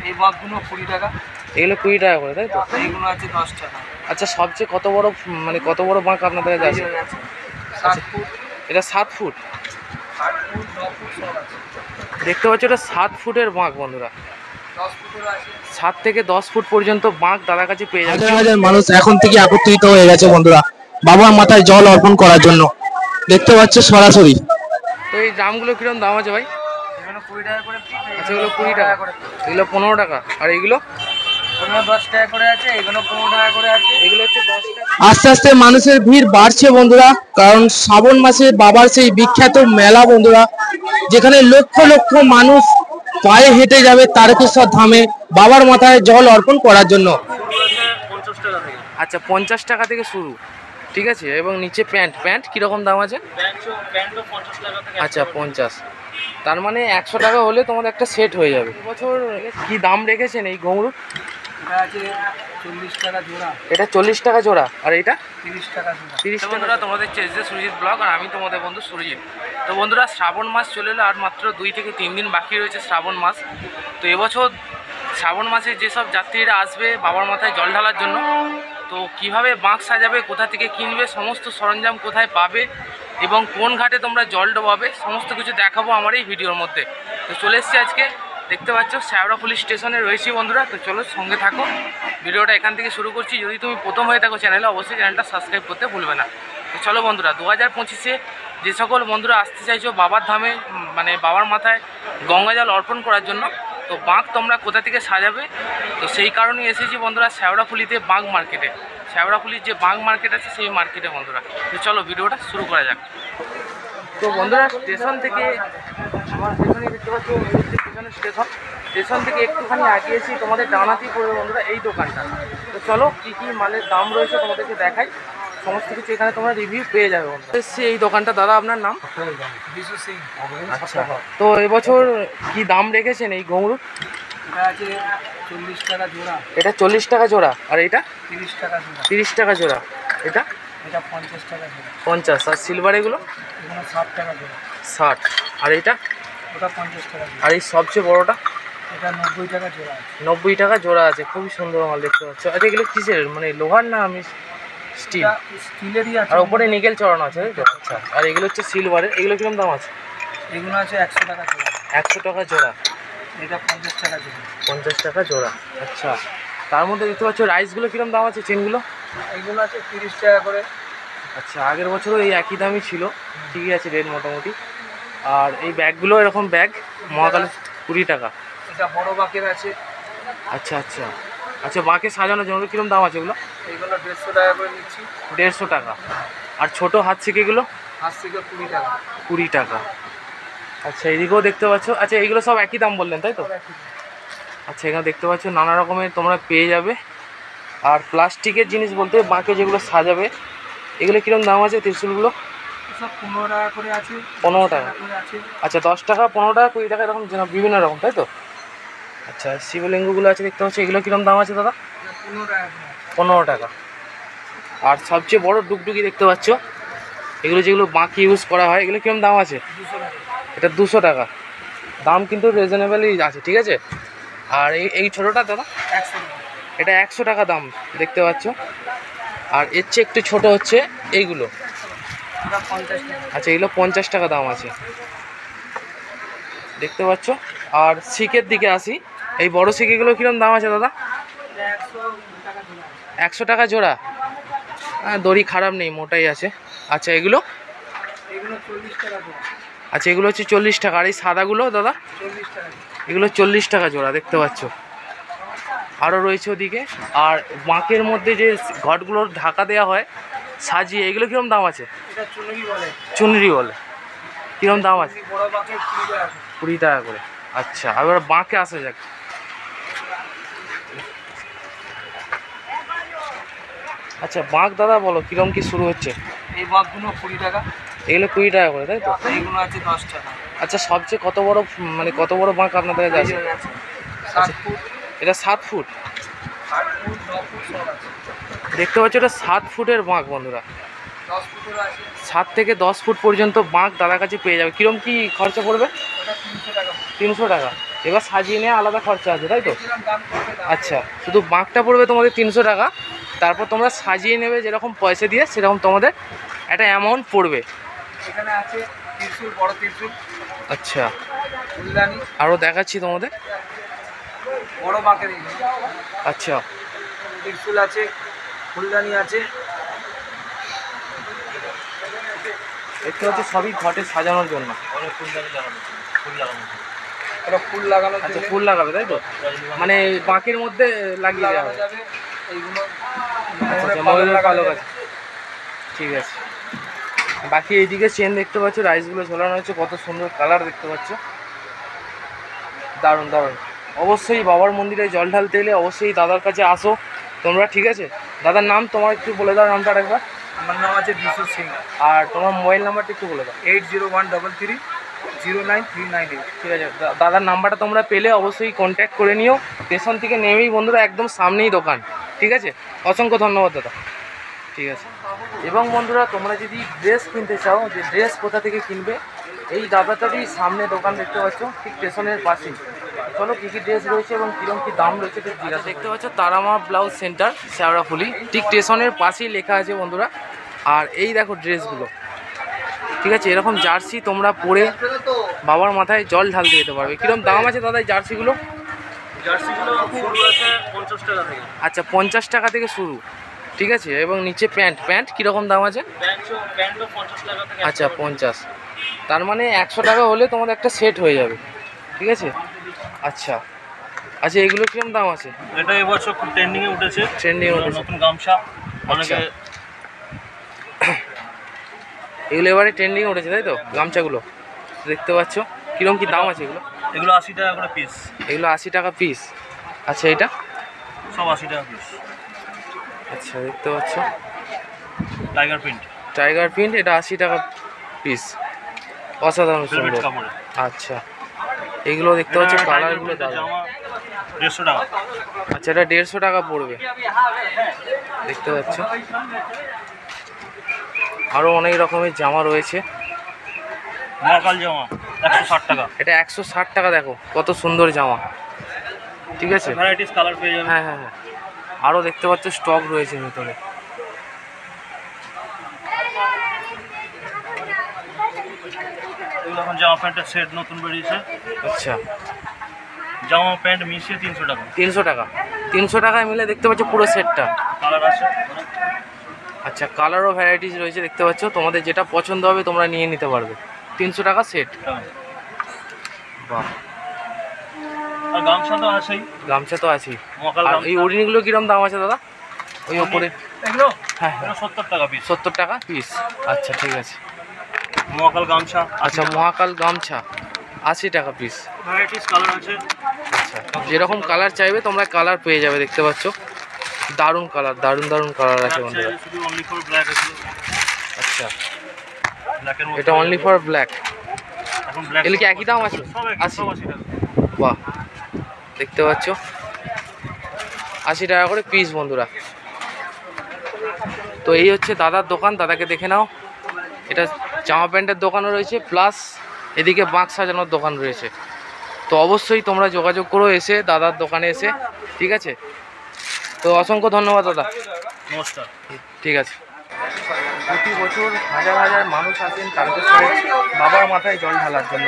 এই বাঁকগুলো 20 টাকা। এগুলো 20 টাকা করে, তাই তো? এইগুলো আছে 10 টাকা। আচ্ছা, সবচেয়ে কত বড় বাঁক আপনাদের কাছে আছে? 7 ফুট। এটা 7 ফুট? 8 ফুট, 9 ফুট সব আছে। দেখতে পাচ্ছ এটা 7 ফুটের বাঁক বন্ধুরা। 10 ফুটের আছে। 7 থেকে 10 ফুট পর্যন্ত বাঁক দাদার কাছে পেয়ে যাবে। হাজার হাজার মানুষ এখন থেকে একত্রিত হয়ে গেছে বন্ধুরা, বাবার মাথায় জল অর্পণ করার জন্য। দেখতে পাচ্ছ সরাসরি। তো এই ড্রামগুলো কিরকম দাম আছে ভাই? এগুলো 20 টাকা করে পিস। আচ্ছা, এগুলো 20 টাকা করে। এগুলো 15 টাকা। আর এইগুলো? এগুলো 10 টাকা করে আছে। এগুলো 15 টাকা করে আছে। এগুলো হচ্ছে 10 টাকা। আস্তে আস্তে মানুষের ভিড় বাড়ছে বন্ধুরা, কারণ শ্রাবণ মাসে বাবার সেই বিখ্যাত মেলা বন্ধুরা, যেখানে লক্ষ লক্ষ মানুষ পায়ে হেঁটে যাবে তারকেশ্বর ধামে বাবার মাথায় জল অর্পণ করার জন্য। 50 টাকা থেকে। আচ্ছা, 50 টাকা থেকে শুরু, ঠিক আছে। এবং নিচে প্যান্ট কীরকম দাম আছে? প্যান্টও 50 টাকা থেকে। আচ্ছা, 50। তার মানে 100 টাকা হলে তোমাদের একটা সেট হয়ে যাবে। এবছর কি দাম রেখেছেন এই ঘুঙরু? এটা আছে 40 টাকা জোড়া। এটা 40 টাকা জোড়া। আর এটা 30 টাকা জোড়া। 30 টাকা। বন্ধুরা, তোমাদের চেয়েছে সুরজিৎ ব্লগ, আর আমি তোমাদের বন্ধু সুরজিৎ। তো বন্ধুরা, শ্রাবণ মাস চলে এলো, আর মাত্র 2 থেকে 3 দিন বাকি রয়েছে শ্রাবণ মাস। তো এবছর শ্রাবণ মাসে যেসব যাত্রীরা আসবে বাবার মাথায় জল ঢালার জন্য, তো কিভাবে বাঁক সাজাবে, কোথা থেকে কিনবে, সমস্ত সরঞ্জাম কোথায় পাবে এবং কোন ঘাটে তোমরা জল ডোবাবে, সমস্ত কিছু দেখাবো আমার এই ভিডিওর মধ্যে। তো চলে এসছি আজকে, দেখতে পাচ্ছ শ্যাওড়াফুলি স্টেশনে রয়েছি বন্ধুরা। তো চলো সঙ্গে থাকো, ভিডিওটা এখান থেকে শুরু করছি। যদি তুমি প্রথম হয়ে থাকো চ্যানেলে, অবশ্যই চ্যানেলটা সাবস্ক্রাইব করতে ভুলবে না। তো চলো বন্ধুরা, 2025-এ যে সকল বন্ধুরা আসতে চাইছো বাবার ধামে, মানে বাবার মাথায় গঙ্গা জল অর্পণ করার জন্য, তো বাঁক তোমরা কোথা থেকে সাজাবে, তো সেই কারণেই এসেছি বন্ধুরা শ্যাওড়াফুলিতে বাঁক মার্কেটে। শ্যাওড়াফুলির যে বাঁক মার্কেট আছে সেই মার্কেটে বন্ধুরা। তো চলো ভিডিওটা শুরু করা যাক। তো বন্ধুরা, স্টেশন থেকে আমার স্টেশনে দেখতে পাচ্ছ, স্টেশন থেকে একটুখানি আগিয়েছি, তোমাদের জানাতেই পড়বে বন্ধুরা এই দোকানটা। তো চলো কী কী মালের দাম রয়েছে তোমাদেরকে দেখাই, সমস্ত কিছু এখানে তোমরা রিভিউ পেয়ে যাবে বন্ধুরা। এসছি এই দোকানটা। দাদা, আপনার নাম? বিশু সিং। আচ্ছা, তো এবছর কি দাম রেখেছেন এই ঘুঙরুর? এটা আছে 40 টাকা জোড়া। এটা 40 টাকা জোড়া। আর এটা? 30 টাকা জোড়া। 30 টাকা জোড়া। এটা? এটা 50 টাকা জোড়া। 50। আর সিলভার এগুলো? এগুলো 60 টাকা জোড়া। 60। আর এটা? ওটা 50 টাকা জোড়া। আর এই সবচেয়ে বড়টা? এটা 90 টাকা জোড়া। 90 টাকা জোড়া আছে। খুবই সুন্দর মাল দেখতে পাচ্ছ। আচ্ছা, এগুলো কিসের, মানে লোহার না আমি স্টিল? স্টিলেরই আছে। আর উপরে নিকেল চড়ানো আছে, তাই তো? আচ্ছা, আর এগুলো হচ্ছে সিলভারের। এগুলো কিরকম দাম আছে? এগুলো আছে 100 টাকা জোড়া। 100 টাকা জোড়া। এটা 50 টাকা জোড়া। 50 টাকা জোড়া। আচ্ছা, তার মধ্যে দেখতে পাচ্ছ রাইসগুলো কিরকম দাম আছে, চেনগুলো? এগুলো আছে 30 টাকা করে। আচ্ছা, আগের বছরও এই একই দামই ছিল, ঠিকই আছে রেট মোটামুটি। আর এই ব্যাগগুলো, এরকম ব্যাগ মহাকালে 20 টাকা। এটা বড় বাকের আছে। আচ্ছা আচ্ছা আচ্ছা, বাঁকে সাজানোর জন্য কিরকম দাম আছে এগুলো? এগুলো 150 টাকা করে নিচ্ছি। 150 টাকা। আর ছোটো হাত ছিকেগুলো? হাত থেকে 20 টাকা। 20 টাকা। আচ্ছা, এদিকেও দেখতে পাচ্ছ। আচ্ছা, এগুলো সব একই দাম বললেন, তাই তো? আচ্ছা, এখানে দেখতে পাচ্ছ নানা রকমের তোমরা পেয়ে যাবে। আর প্লাস্টিকের জিনিস বলতে বাঁকে যেগুলো সাজাবে, এগুলো কীরকম দাম আছে ত্রিশূলগুলো? সব 15 টাকা করে আছে। 15 টাকা আছে। আচ্ছা, 10 টাকা, 15 টাকা, 20 টাকা, এরকম বিভিন্ন রকম, তাই তো? আচ্ছা, শিবলিঙ্গগুলো আছে দেখতে পাচ্ছ, এগুলো কীরকম দাম আছে দাদা? 15 টাকা করে। 15 টাকা। আর সবচেয়ে বড় ডুগডুগি দেখতে পাচ্ছ, এগুলো যেগুলো বাঁকে ইউজ করা হয়, এগুলো কীরকম দাম আছে? 200 টাকা। এটা 200 টাকা। দাম কিন্তু রিজনেবলই আছে, ঠিক আছে। আর এই ছোটোটা দাদা? 100 টাকা। এটা 100 টাকা দাম দেখতে পাচ্ছ। আর এর চেয়ে একটু ছোটো হচ্ছে এইগুলো। এটা 50 টাকা। আচ্ছা, এগুলো 50 টাকা দাম আছে দেখতে পাচ্ছ। আর শিকের দিকে আসি, এই বড় শিকেগুলো কীরকম দাম আছে দাদা? 100 টাকা জোড়া। 100 টাকা জোড়া। হ্যাঁ, দড়ি খারাপ নেই, মোটাই আছে। আচ্ছা, এগুলো? এগুলো 40 টাকা জোড়া। আচ্ছা, এগুলো হচ্ছে 40 টাকা। আর এই সাদাগুলো দাদা? 40 টাকা। এগুলো 40 টাকা জোড়া দেখতে পাচ্ছ। আরও রয়েছে ওদিকে। আর বাঁকের মধ্যে যে ঘটগুলোর ঢাকা দেওয়া হয় সাজিয়ে, এগুলো কীরকম দাম আছে? এটা চুনরি বলে। চুনরি বলে। কীরকম দাম আছে? বড় বাকের 20 টাকা। 20 টাকা করে। আচ্ছা, এবার বাঁকে আসা যাক। আচ্ছা, বাঁক দাদা বলো কীরকম কি শুরু হচ্ছে? এই বাঁকগুলো 20 টাকা। এগুলো 20 টাকা করে, তাই তো? এইগুলো আছে 10 টাকা। আচ্ছা, সবচেয়ে কত বড় বাঁক আপনাদের কাছে আছে? 7 ফুট। এটা 7 ফুট? 8 ফুট, 9 ফুট সব আছে। দেখতে পাচ্ছ এটা 7 ফুটের বাঁক বন্ধুরা। 10 ফুটের আছে। 7 থেকে 10 ফুট পর্যন্ত বাঁক দাদার কাছে পেয়ে যাবে। কীরকম কি খরচা পড়বে? ওটা 300 টাকা। 300 টাকা। এবার সাজিয়ে নেওয়া আলাদা খরচা আছে, তাই তো? আচ্ছা, শুধু বাঁকটা পড়বে তোমাদের 300 টাকা, তারপর তোমরা সাজিয়ে নেবে যেরকম পয়সা দিয়ে, সেরকম তোমাদের একটা অ্যামাউন্ট পড়বে। এখানে আছে ত্রিশূল, বড় ত্রিশূল। আচ্ছা, ফুলদানি আরও দেখাচ্ছি তোমাদের। বড় বাঁকের আচ্ছা, ত্রিশূল আছে, ফুলদানি আছে। দেখতে হচ্ছে সবই ঘটে সাজানোর জন্য। ফুলদানি লাগানো, ফুল লাগানো, এটা ফুল লাগানো। আচ্ছা, ফুল লাগাবে তাই তো, মানে বাঁকের মধ্যে লাগিয়ে দেওয়া হবে। যাবে এইগুলো। আচ্ছা, ময়ূরের পালক আছে, ঠিক আছে। বাকি এইদিকে চেন দেখতে পাচ্ছ, রাইসগুলো ঝোলানো হচ্ছে, কত সুন্দর কালার দেখতে পাচ্ছ, দারুণ দারুণ। অবশ্যই বাবার মন্দিরে জল ঢালতে এলে অবশ্যই দাদার কাছে আসো তোমরা, ঠিক আছে? দাদার নাম তোমার একটু বলে দাও, নামটা একবার। আমার নাম আছে বিশ্বজিৎ সিং। আর তোমার মোবাইল নাম্বারটা একটু বলে দাও। 8013309398। ঠিক আছে, দাদার নাম্বারটা তোমরা পেলে অবশ্যই কন্ট্যাক্ট করে নিও। স্টেশন থেকে নেমেই বন্ধুরা একদম সামনেই দোকান, ঠিক আছে? অসংখ্য ধন্যবাদ দাদা, ঠিক আছে। এবং বন্ধুরা তোমরা যদি ড্রেস কিনতে চাও, যে ড্রেস কোথা থেকে কিনবে, এই দাদাটারই সামনে দোকান দেখতে পাচ্ছ, ঠিক স্টেশনের পাশেই। চলো কী কী ড্রেস রয়েছে এবং কীরকম কী দাম রয়েছে ঠিক জিজ্ঞাসা। দেখতে পাচ্ছ তারামা ব্লাউজ সেন্টার, শেওড়াফুলি, ঠিক স্টেশনের পাশেই লেখা আছে বন্ধুরা। আর এই দেখো ড্রেসগুলো, ঠিক আছে? এরকম জার্সি তোমরা পরে বাবার মাথায় জল ঢালতে যেতে পারবে। কীরকম দাম আছে দাদা এই জার্সিগুলো? জার্সিগুলো শুরু আছে 50 টাকা থেকে। আচ্ছা, 50 টাকা থেকে শুরু, ঠিক আছে। এবং নিচে প্যান্ট কীরকম দাম আছে? প্যান্টও 50 টাকা থেকে। আচ্ছা, 50, তার মানে 100 টাকা হলে তোমাদের একটা সেট হয়ে যাবে, ঠিক আছে? আচ্ছা আচ্ছা, এগুলো কিরকম দাম আছে? এটা এবছর খুব ট্রেন্ডিংয়ে উঠেছে, ট্রেন্ডিংয়ে উঠেছে নতুন গামছা অনেকে। এগুলো এবারে ট্রেন্ডিংয়ে উঠেছে তাই তো, গামছাগুলো দেখতে পাচ্ছ। কীরকম কী দাম আছে এগুলো? এগুলো 80 টাকা করে পিস। এগুলো 80 টাকা পিস। আচ্ছা, এটা সব 80 টাকা পিস। আচ্ছা, দেখতে পাচ্ছ টাইগার প্রিন্ট, এটা 80 টাকা পিস, অসাধারণ সুন্দর। কাপড়ে। আচ্ছা, এগুলো দেখতে পাচ্ছ কালারগুলো দারুণ। জামা 150 টাকা। আচ্ছা, এটা 150 টাকা পড়বে, দেখতে পাচ্ছ। আরও অনেক রকমের জামা রয়েছে। মহাকাল জামা 160 টাকা। এটা 160 টাকা, দেখো কত সুন্দর জামা, ঠিক আছে? ভ্যারাইটিস কালার পেয়ে যাবেন। হ্যাঁ হ্যাঁ হ্যাঁ, আরও দেখতে পাচ্ছ স্টক রয়েছে ভিতরে। এগুলো এখন জামা প্যান্টের সেট নতুন বেরিয়েছে। আচ্ছা, জামা প্যান্ট মিশিয়ে 300 টাকা। 300 টাকা, 300 টাকায় মিলে দেখতে পাচ্ছ পুরো সেটটা। কালার আছে। আচ্ছা, কালারও ভ্যারাইটিস রয়েছে দেখতে পাচ্ছ, তোমাদের যেটা পছন্দ হবে তোমরা নিয়ে নিতে পারবে। 300 টাকা সেট, বাহ। আর গামছা তো আছেই। গামছা তো আছেই। মহাকাল আর গামছা। এই ওড়নিগুলো কিরম দাম আছে দাদা? ওই ওপরে এগুলো হ্যাঁ এগুলো 70 টাকা পিস। 70 টাকা পিস। আচ্ছা, ঠিক আছে। মহাকাল গামছা। আচ্ছা, মহাকাল গামছা 80 টাকা পিস। ভ্যারাইটিস কালার আছে। আচ্ছা, যেরকম কালার চাইবে তোমরা কালার পেয়ে যাবে, দেখতে পাচ্ছ দারুণ কালার, দারুণ কালার আছে বন্ধুরা। শুধু অনলি ফর ব্ল্যাক আছে। আচ্ছা, ব্ল্যাকের মধ্যে এটা অনলি ফর ব্ল্যাক। এখন ব্ল্যাক। এগুলো কি একই দাম আছে? সব 80, 80 টাকা। বাহ, দেখতে পাচ্ছ 80 টাকা করে পিস বন্ধুরা। তো এই হচ্ছে দাদার দোকান, দাদাকে দেখে নাও। এটা জামা প্যান্টের দোকানও রয়েছে, প্লাস এদিকে বাঁক সাজানোর দোকান রয়েছে। তো অবশ্যই তোমরা যোগাযোগ করো এসে দাদার দোকানে এসে, ঠিক আছে? তো অসংখ্য ধন্যবাদ দাদা, নমস্কার। ঠিক আছে। প্রতি বছর হাজার হাজার মানুষ আসেন তারকেশ্বরে বাবার মাথায় জল ঢালার জন্য।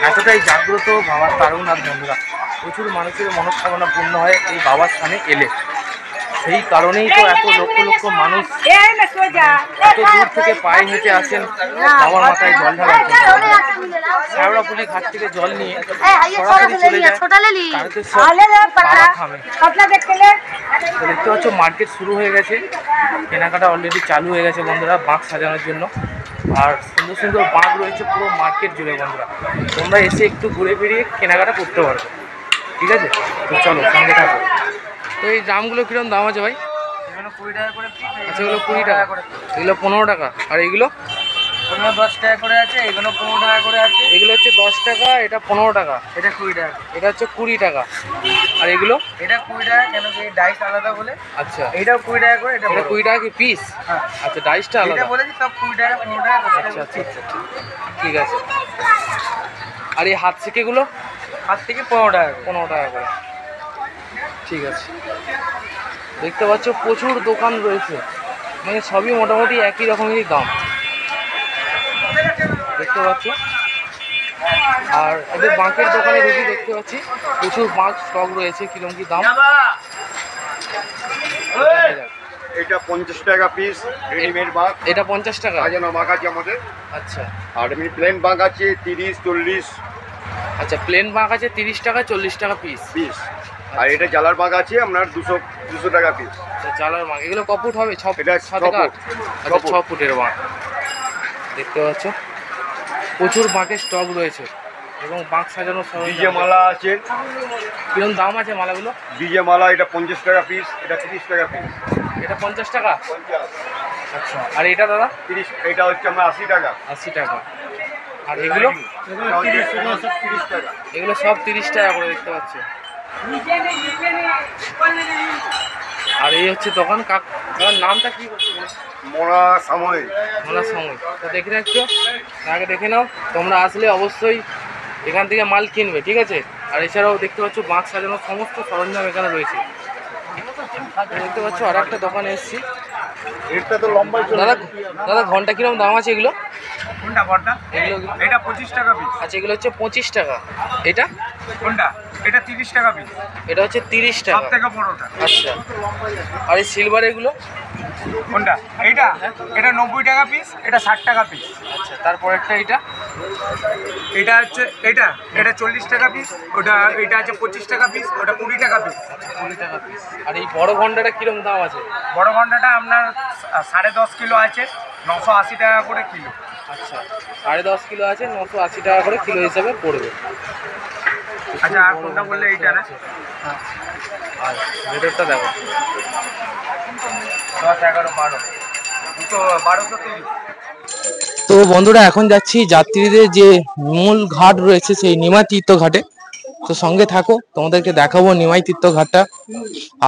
এতটাই জাগ্রত বাবার তারকনাথ বন্ধুরা। প্রচুর মানুষের মনস্কামনা পূর্ণ হয় এই বাবার স্থানে এলে। সেই কারণেই তো এত লক্ষ লক্ষ মানুষ এত দূর থেকে পায়ে হেঁটে আসেন বাবার মাথায় জল ঢালার জন্য। শেওড়াফুলি ঘাট থেকে জল নিয়ে সরাসরি চলে যায় তারকেশ্বর বাবার ধামে। তো দেখতে পাচ্ছ মার্কেট শুরু হয়ে গেছে, কেনাকাটা অলরেডি চালু হয়ে গেছে বন্ধুরা বাঁক সাজানোর জন্য। আর সুন্দর সুন্দর বাঁক রয়েছে পুরো মার্কেট জুড়ে বন্ধুরা। তোমরা এসে একটু ঘুরে ফিরিয়ে কেনাকাটা করতে পারবে, ঠিক আছে? তো চলো সঙ্গে থাকো। তো এই জামগুলো কীরকম দাম আছে ভাই? এগুলো 20 টাকা করে পিস। আচ্ছা, এগুলো 20 টাকা, এগুলো 15 টাকা। আর এইগুলো 10 টাকা করে আছে। এগুলো 15 টাকা করে আছে। এগুলো হচ্ছে 10 টাকা, এটা 15 টাকা, এটা 20 টাকা। এটা হচ্ছে 20 টাকা। আর এগুলো এটা 20 টাকা, কেন কি ডাইস আলাদা বলে। আচ্ছা, এটাও 20 টাকা করে। এটা এটা 20 টাকা কি পিস? হ্যাঁ, আচ্ছা, ডাইসটা এটা আলাদা। বলেছি সব 20 টাকা 15 টাকা করে। আচ্ছা আচ্ছা আচ্ছা, ঠিক আছে। আর এই হাত সেকেগুলো 5 থেকে 15 টাকা করে। 15 টাকা করে। ঠিক আছে, দেখতে পাচ্ছ প্রচুর দোকান রয়েছে, মানে সবই মোটামুটি একই রকমেরই দাম দেখতে পাচ্ছ। আর এদের বাঁকের দোকানে ঢুকি দেখতে পাচ্ছি প্রচুর বাঁক স্টক রয়েছে, কিরকম কি দাম। এটা 50 টাকা পিস রেডিমেড বাঁক, এটা 50 টাকা। সাজানো বাঁক আছে আমাদের। আচ্ছা আর এমনি প্লেন বাঁক আছে 30, 40 আচ্ছা, প্লেন বাঁক আছে 30 টাকা, 40 টাকা পিস। পিস। আর এটা জালার বাঁক আছে আপনার 200 টাকা পিস। জালার বাঁক এগুলো ক ফুট হবে? 6 এটা 7 ছ থেকে 8। ফুট। আচ্ছা 6 ফুটের বাঁক দেখতে পাচ্ছ। প্রচুর বাঁকের স্টক রয়েছে এবং বাঁক সাজানো ডিজে মালা আছে। কিরকম দাম আছে মালাগুলো? ডিজে মালা এটা 50 টাকা পিস, এটা 30 টাকা পিস। এটা 50 টাকা। 50, আচ্ছা, আর এটা দাদা? 30, এটা হচ্ছে আমরা 80 টাকা। 80 টাকা। আর এগুলো? 30 টাকা। এগুলো সব 30 টাকা করে দেখতে পাচ্ছ। আর এই হচ্ছে দোকান। কাকার নামটা কি করছে? মোনা সাময়িক। মোনা সাময়িক। তো দেখে রাখছো, আগে দেখে নাও, তোমরা আসলে অবশ্যই এখান থেকে মাল কিনবে, ঠিক আছে? আর এছাড়াও দেখতে পাচ্ছ বাঁক সাজানোর সমস্ত সরঞ্জাম এখানে রয়েছে দেখতে পাচ্ছ। আর একটা দোকানে এসেছি। এটা তো লম্বাই চলে। দাদা দাদা ঘন্টা কিরকম দাম আছে এগুলো? কোনটা বড়টা? এগুলো এটা 25 টাকা পিস। আচ্ছা, এগুলো হচ্ছে 25 টাকা। এটা কোনটা? এটা 30 টাকা পিস। এটা হচ্ছে 30 সব টাকা। থেকে বড়টা। আচ্ছা, আর এই সিলভার এগুলো? কোনটা? এইটা? এটা 90 টাকা পিস, এটা 60 টাকা পিস। আচ্ছা, তারপরেরটা এটা? এটা হচ্ছে এটা 40 টাকা পিস, এটা আছে 25 টাকা পিস, ওটা 20 টাকা পিস। 20 টাকা পিস। আর এই বড় ঘন্টাটা কিরকম দাম আছে? বড় ঘন্টাটা আপনার 10.5 কিলো আছে, 980 টাকা করে কিলো। আচ্ছা, 10.5 কিলো আছে, 980 টাকা করে কিলো হিসাবে পড়বে। আচ্ছা, আর কোনটা বললে এইটা না? আর ভেতরটা দেখো। 10, 11, 12, 1230। তো বন্ধুরা এখন যাচ্ছি যাত্রীদের যে মূল ঘাট রয়েছে সেই নিমাই তীর্থ ঘাটে। তো সঙ্গে থাকো, তোমাদেরকে দেখাবো নিমাই তীর্থ ঘাটটা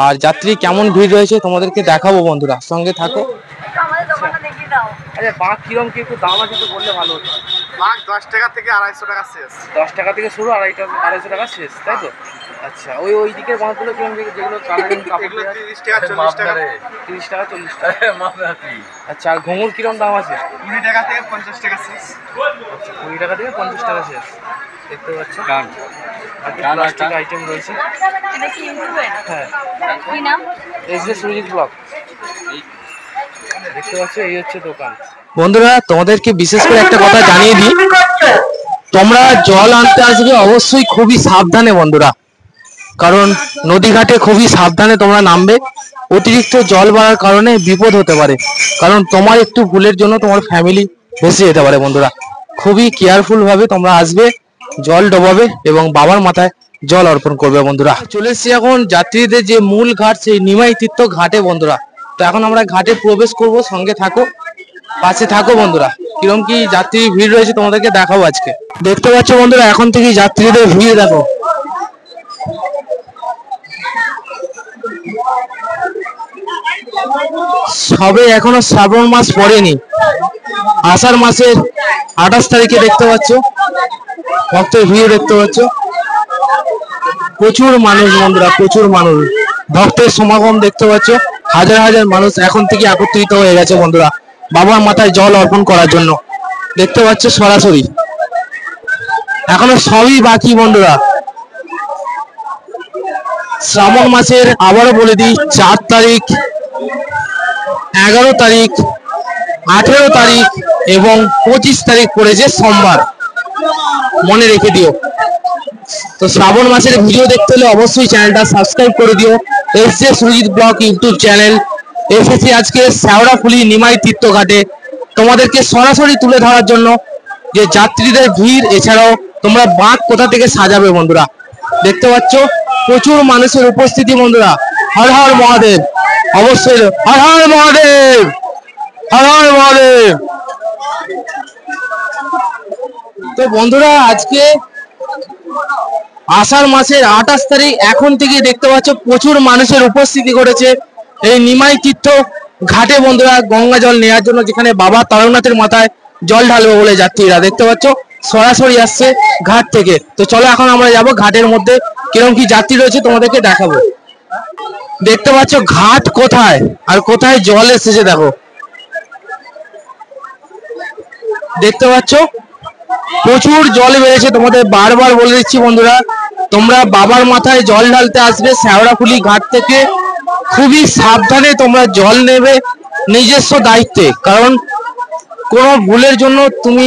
আর যাত্রী কেমন ভিড় রয়েছে তোমাদেরকে দেখাবো। বন্ধুরা সঙ্গে থাকো। আচ্ছা, বাঁক কিরকম কি একটু দাম আছে তো বললে ভালো হতো। বাঁক 10 টাকা থেকে 250 টাকা শেষ। 10 টাকা থেকে শুরু, 250 টাকা শেষ, তাই তো? আচ্ছা, ওই দিকের বাঁকগুলো কিরকম, যেগুলো কালারিং কাপড় এগুলো দেওয়া? 30 টাকা, 40 টাকা। 30 টাকা, 40 টাকা। আচ্ছা, আর ঘুঙুর কিরকম দাম আছে? 20 টাকা থেকে 50 টাকা শেষ। আচ্ছা, 20 টাকা থেকে 50 টাকা শেষ দেখতে পাচ্ছ। আর প্লাস্টিক আইটেম রয়েছে। এটা কি ইউটিউবে? হ্যাঁ, কি নাম? এই যে সুরজিৎ ব্লগ দেখতে পাচ্ছ, এই হচ্ছে দোকান। বন্ধুরা তোমাদেরকে বিশেষ করে একটা কথা জানিয়ে দিই, তোমরা জল আনতে আসবে অবশ্যই খুবই সাবধানে বন্ধুরা, কারণ নদীঘাটে খুবই সাবধানে তোমরা নামবে। অতিরিক্ত জল বাড়ার কারণে বিপদ হতে পারে, কারণ তোমার একটু ভুলের জন্য তোমার ফ্যামিলি ভেসে যেতে পারে। বন্ধুরা খুবই কেয়ারফুল ভাবে তোমরা আসবে, জল ডোবাবে এবং বাবার মাথায় জল অর্পণ করবে। বন্ধুরা চলে এসেছি এখন যাত্রীদের যে মূল ঘাট সেই নিমাই তীর্থ ঘাটে। বন্ধুরা তো এখন আমরা ঘাটে প্রবেশ করব, সঙ্গে থাকো, পাশে থাকো। বন্ধুরা কিরকম কি যাত্রী ভিড় রয়েছে তোমাদেরকে দেখাবো আজকে। দেখতে পাচ্ছ বন্ধুরা এখন থেকে যাত্রীদের ভিড় দেখো। সবে এখনো শ্রাবণ মাস পড়েনি, আষাঢ় মাসের 28 তারিখে দেখতে পাচ্ছ ভক্তের ভিড় দেখতে পাচ্ছ। প্রচুর মানুষ বন্ধুরা, প্রচুর মানুষ, ভক্তের সমাগম দেখতে পাচ্ছ। হাজার হাজার মানুষ এখন থেকে একত্রিত হয়ে গেছে বন্ধুরা বাবার মাথায় জল অর্পণ করার জন্য। দেখতে পাচ্ছ সরাসরি, এখনো সবই বাকি বন্ধুরা। শ্রাবণ মাসের আবারও বলে দিই 4 তারিখ, 11 তারিখ, 18 তারিখ এবং 25 তারিখ পড়েছে সোমবার, মনে রেখে দিও। তো শ্রাবণ মাসের ভিডিও দেখতে হলে অবশ্যই চ্যানেলটা সাবস্ক্রাইব করে দিও। SJ Surajit blog YouTube channel. এসেছি আজকে শেওড়াফুলি নিমাই তীর্থ ঘাটে তোমাদেরকে সরাসরি তুলে ধরার জন্য যে যাত্রীদের ভিড়, এছাড়াও তোমরা বাঁক কোথা থেকে সাজাবে। বন্ধুরা দেখতে পাচ্ছ প্রচুর মানুষের উপস্থিতি। বন্ধুরা হর হর মহাদেব, অবশ্যই হর হর মহাদেব, হর হর মহাদেব। তো বন্ধুরা আজকে আষাঢ় মাসের 28 তারিখ, এখন থেকে দেখতে পাচ্ছ প্রচুর মানুষের উপস্থিতি ঘটেছে এই নিমাই তীর্থ ঘাটে। বন্ধুরা গঙ্গা জল নেওয়ার জন্য, যেখানে বাবা তারকনাথের মাথায় জল ঢালবে বলে যাত্রীরা দেখতে পাচ্ছ সরাসরি আসছে ঘাট থেকে। তো চলো এখন আমরা যাব ঘাটের মধ্যে কিরকম কি যাত্রী রয়েছে তোমাদেরকে দেখাবো। দেখতে পাচ্ছ ঘাট কোথায় আর কোথায় জল এসেছে, দেখো দেখতে পাচ্ছ প্রচুর জল বেড়েছে। তোমাদের বারবার বলে দিচ্ছি বন্ধুরা, তোমরা বাবার মাথায় জল ঢালতে আসবে শেওড়াফুলি ঘাট থেকে, খুবই সাবধানে তোমরা জল নেবে নিজস্ব দায়িত্বে, কারণ কোনো ভুলের জন্য তুমি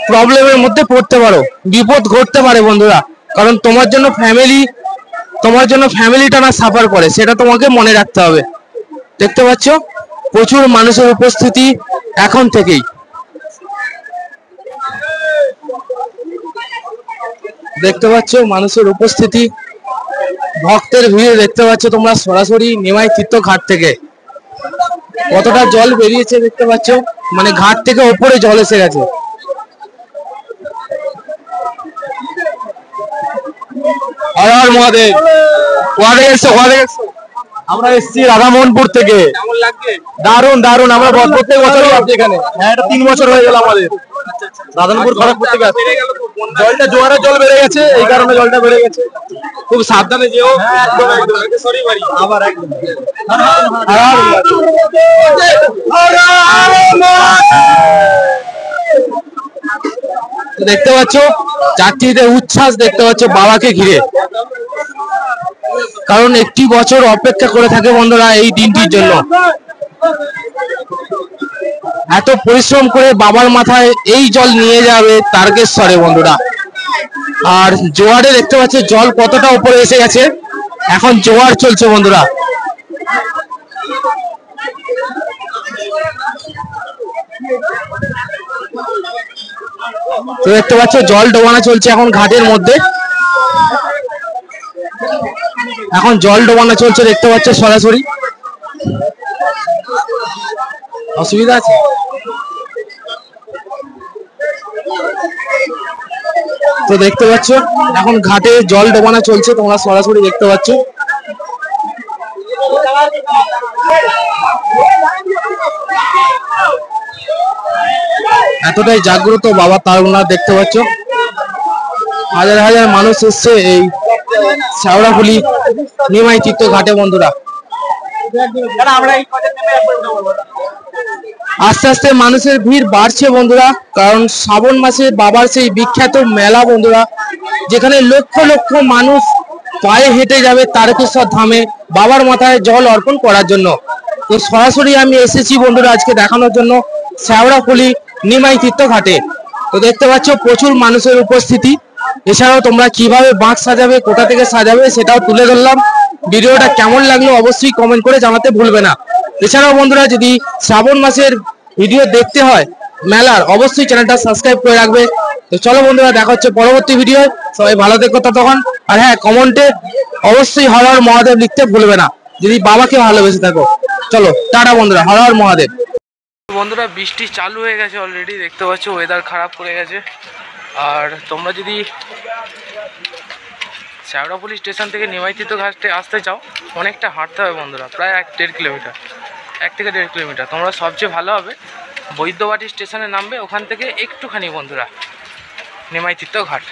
প্রবলেমের মধ্যে পড়তে পারো, বিপদ ঘটতে পারে বন্ধুরা। কারণ তোমার জন্য ফ্যামিলিটা না সাফার করে, সেটা তোমাকে মনে রাখতে হবে। দেখতে পাচ্ছ প্রচুর মানুষের উপস্থিতি এখন থেকেই। দেখতে পাচ্ছ মানুষের উপস্থিতি, ভক্তের ভিড় দেখতে পাচ্ছ তোমরা সরাসরি নিমাই তীর্থ ঘাট থেকে। কতটা জল বেরিয়েছে দেখতে পাচ্ছ, মানে ঘাট থেকে ওপরে জল এসে গেছে। হর হর মহাদেব। আমরা এসেছি রাধামোহনপুর থেকে। দারুন দারুন, আমরা প্রত্যেক বছরই আসছি এখানে। হ্যাঁ, এটা 3 বছর হয়ে গেল আমাদের। রাধামোহনপুর খড়গপুর থেকে আসছি। জলটা জোয়ারের জল বেড়ে গেছে, এই কারণে জলটা বেড়ে গেছে। খুব সাবধানে যেও। আবার একদম দেখতে পাচ্ছ যাত্রীদের উচ্ছ্বাস দেখতে পাচ্ছ বাবাকে ঘিরে, কারণ একটি বছর অপেক্ষা করে থাকে বন্ধুরা এই দিনটির জন্য। এত পরিশ্রম করে বাবার মাথায় এই জল নিয়ে যাবে তারকেশ্বরে বন্ধুরা। আর জোয়ারে দেখতে পাচ্ছ জল কতটা উপরে এসে গেছে, এখন জোয়ার চলছে বন্ধুরা। তো দেখতে পাচ্ছ জল ডোবানো চলছে এখন ঘাটের মধ্যে, এখন জল ডোবানো চলছে দেখতে পাচ্ছ সরাসরি। অসুবিধা আছে? তো দেখতে পাচ্ছ এখন ঘাটে জল ডোবানো চলছে, তোমরা সরাসরি দেখতে পাচ্ছ। এতটাই জাগ্রত বাবা তারকনাথ দেখতে পাচ্ছ। হাজার হাজার মানুষ এসছে এই শেওড়াফুলি নিমাই তীর্থ ঘাটে বন্ধুরা। আস্তে আস্তে মানুষের ভিড় বাড়ছে বন্ধুরা, কারণ শ্রাবণ মাসে বাবার সেই বিখ্যাত মেলা বন্ধুরা, যেখানে লক্ষ লক্ষ মানুষ পায়ে হেঁটে যাবে তারকেশ্বর ধামে বাবার মাথায় জল অর্পণ করার জন্য। তো সরাসরি আমি এসেছি বন্ধুরা আজকে দেখানোর জন্য শেওড়াফুলি নিমাই তীর্থ ঘাটে। তো দেখতে পাচ্ছ প্রচুর মানুষের উপস্থিতি। এছাড়াও তোমরা কিভাবে বাঁক সাজাবে, কোথা থেকে সাজাবে সেটাও তুলে ধরলাম। ভিডিওটা কেমন লাগলো অবশ্যই কমেন্ট করে জানাতে ভুলবে না। এছাড়াও বন্ধুরা যদি শ্রাবণ মাসের ভিডিও দেখতে হয় মেলার, অবশ্যই চ্যানেলটা সাবস্ক্রাইব করে রাখবে। তো চলো বন্ধুরা, দেখা হচ্ছে পরবর্তী ভিডিও। সবাই ভালো থেকো ততক্ষণ। আর হ্যাঁ, কমেন্টে অবশ্যই হর হর মহাদেব লিখতে ভুলবে না যদি বাবাকে ভালোবেসে থাকো। চলো টাটা বন্ধুরা, হর হর মহাদেব। বন্ধুরা বৃষ্টি চালু হয়ে গেছে অলরেডি, দেখতে পাচ্ছ ওয়েদার খারাপ করে গেছে। আর তোমরা যদি শেওড়াফুলি স্টেশন থেকে নিমাই তীর্থ ঘাটে আসতে চাও, অনেকটা হাঁটতে হবে বন্ধুরা, প্রায় 1-1.5 কিলোমিটার, 1 থেকে 1.5 কিলোমিটার। তোমরা সবচেয়ে ভালো হবে বৈদ্যবাটি স্টেশনে নামবে, ওখান থেকে একটুখানি বন্ধুরা নিমাই তীর্থ ঘাট।